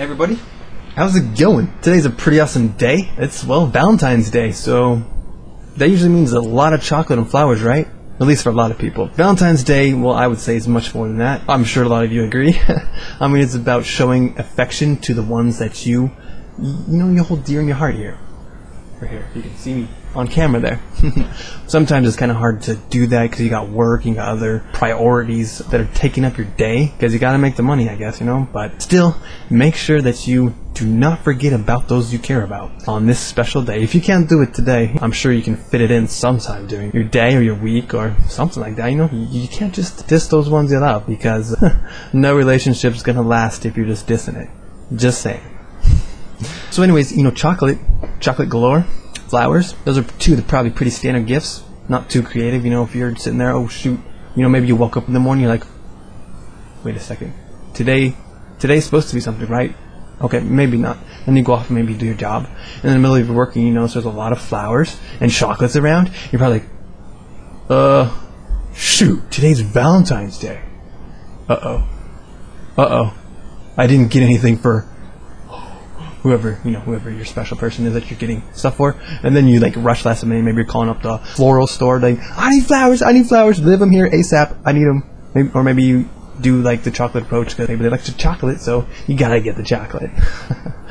Hey everybody, how's it going? Today's a pretty awesome day. It's, well, Valentine's Day, so that usually means a lot of chocolate and flowers, right? At least for a lot of people. Valentine's Day, well, I would say is much more than that. I'm sure a lot of you agree. I mean, it's about showing affection to the ones that you hold dear in your heart here. Right here, you can see me on camera there. Sometimes it's kind of hard to do that because you got work, you got other priorities that are taking up your day, because you got to make the money, I guess, but still, make sure that you do not forget about those you care about on this special day. If you can't do it today, I'm sure you can fit it in sometime during your day or your week or something like that. You can't just diss those ones you love, because no relationship's gonna last if you're just dissing it. Just saying. So anyways, chocolate galore, flowers, those are two of the probably pretty standard gifts. Not too creative, if you're sitting there, oh shoot, maybe you woke up in the morning, you're like, wait a second, today's supposed to be something, right? Okay, maybe not. Then you go off and maybe do your job. And in the middle of your work, you notice there's a lot of flowers and chocolates around. You're probably like, shoot, today's Valentine's Day. Uh-oh. I didn't get anything for whoever your special person is that you're getting stuff for. And then you rush last minute. Maybe you're calling up the floral store like, I need flowers, deliver them here ASAP, I need them. Or maybe you do the chocolate approach because maybe they like the chocolate, so you gotta get the chocolate.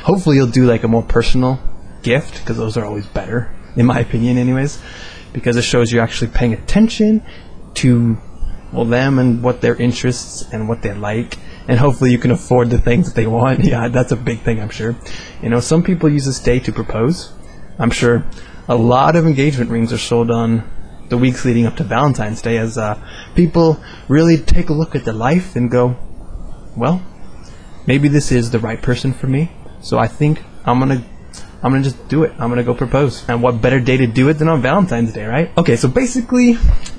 Hopefully you'll do a more personal gift, because those are always better, in my opinion anyways, because it shows you're actually paying attention to them and what their interests and what they like, and hopefully you can afford the things that they want. Yeah, that's a big thing, I'm sure. Some people use this day to propose. I'm sure a lot of engagement rings are sold on the weeks leading up to Valentine's Day, as people really take a look at their life and go, well, maybe this is the right person for me, so I think I'm gonna just do it. I'm gonna go propose. And what better day to do it than on Valentine's Day, right? Okay, so basically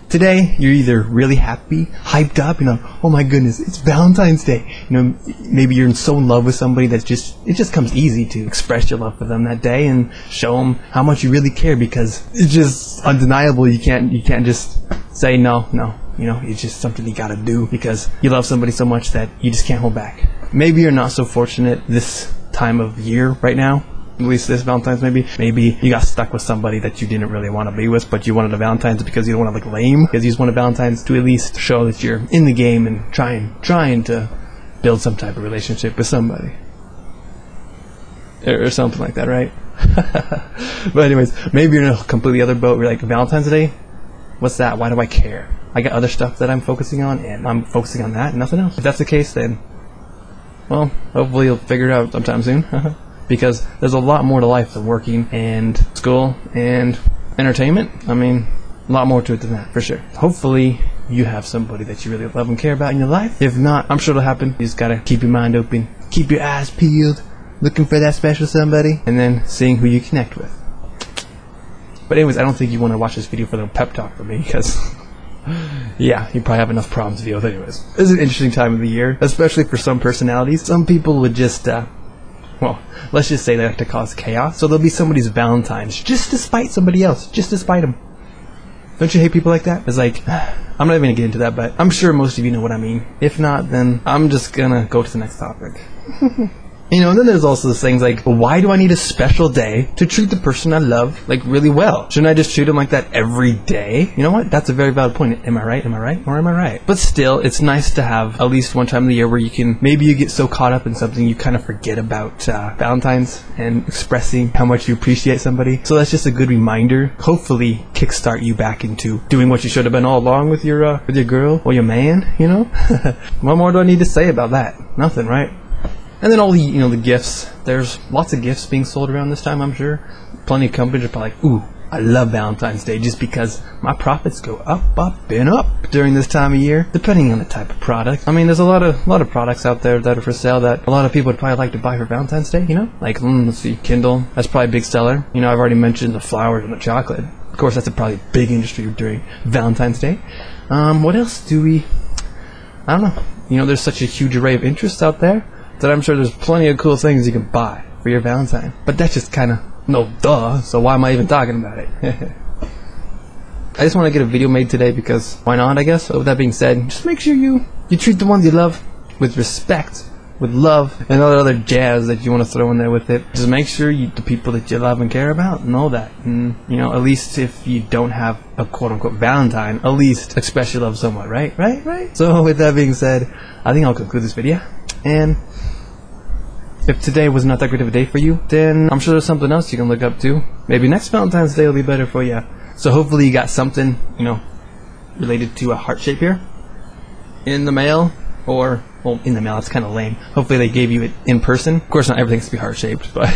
today you're either really happy, hyped up, oh my goodness, it's Valentine's Day. Maybe you're so in love with somebody that it just comes easy to express your love for them that day and show them how much you really care, because it's just undeniable. You can't just say no. It's just something you gotta do because you love somebody so much that you just can't hold back. Maybe you're not so fortunate this time of year right now. At least this Valentine's, maybe you got stuck with somebody that you didn't really want to be with, but you wanted a Valentine's because you don't want to look lame, because you just wanted Valentine's to at least show that you're in the game and trying to build some type of relationship with somebody or something like that, right? But anyways, maybe you're in a completely other boat. You're like, Valentine's Day, what's that? Why do I care? I got other stuff that I'm focusing on, and I'm focusing on that and nothing else. If that's the case, then well, hopefully you'll figure it out sometime soon. Because there's a lot more to life than working and school and entertainment. I mean, a lot more to it than that, for sure. Hopefully you have somebody that you really love and care about in your life. If not, I'm sure it'll happen. You just gotta keep your mind open, keep your eyes peeled, looking for that special somebody, and then seeing who you connect with. But anyways, I don't think you want to watch this video for the pep talk from me, because yeah, you probably have enough problems to deal with anyways. This is an interesting time of the year, especially for some personalities. Some people would just well, let's just say they like to cause chaos. So there'll be somebody's Valentine's just to spite somebody else, just to spite them. Don't you hate people like that? It's like, I'm not even gonna get into that, but I'm sure most of you know what I mean. If not, then I'm just gonna go to the next topic. And then there's also those things like, why do I need a special day to treat the person I love really well? Shouldn't I just treat them like that every day? You know what? That's a very valid point. Am I right? Or am I right? But still, it's nice to have at least one time of the year where maybe you get so caught up in something you kind of forget about Valentine's and expressing how much you appreciate somebody. So that's just a good reminder. Hopefully kickstart you back into doing what you should have been all along with your girl or your man, What more do I need to say about that? Nothing, right? And then all the, the gifts. There's lots of gifts being sold around this time, I'm sure. Plenty of companies are probably like, ooh, I love Valentine's Day just because my profits go up, and up during this time of year, depending on the type of product. I mean, there's a lot of products out there that are for sale that a lot of people would probably like to buy for Valentine's Day, let's see, Kindle, that's probably a big seller. I've already mentioned the flowers and the chocolate. Of course, that's probably a big industry during Valentine's Day. What else do we, I don't know. There's such a huge array of interests out there that I'm sure there's plenty of cool things you can buy for your Valentine. But that's just kind of, so why am I even talking about it? I just want to get a video made today because why not, I guess. So with that being said, just make sure you treat the ones you love with respect with love and all the other jazz that you want to throw in there with it. Just make sure the people that you love and care about know that. And, you know, at least if you don't have a quote-unquote Valentine, at least express your love somewhat, right? Right? So with that being said, I think I'll conclude this video. And if today was not that great of a day for you, then I'm sure there's something else you can look up to. Maybe next Valentine's Day will be better for you. So hopefully you got something, you know, related to a heart shape here in the mail, or, well, in the mail, it's kind of lame. Hopefully they gave you it in person. Of course, not everything has to be heart-shaped, but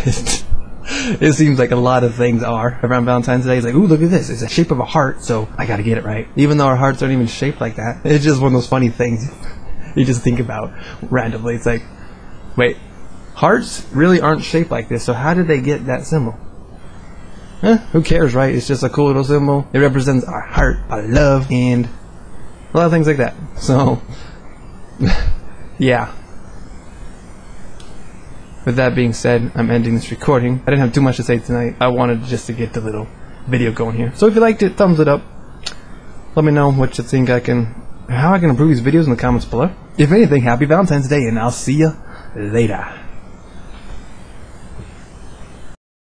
it seems like a lot of things are around Valentine's Day. It's like, ooh, look at this. It's the shape of a heart, so I gotta get it right. Even though our hearts aren't even shaped like that. It's just one of those funny things you just think about randomly. It's like, wait, hearts really aren't shaped like this, so how did they get that symbol? Who cares, right? It's just a cool little symbol. It represents our heart, our love, and a lot of things like that. So, yeah. With that being said, I'm ending this recording. I didn't have too much to say tonight. I wanted just to get the little video going here. So if you liked it, thumbs it up. Let me know what you think how I can improve these videos in the comments below. If anything, happy Valentine's Day, and I'll see you later.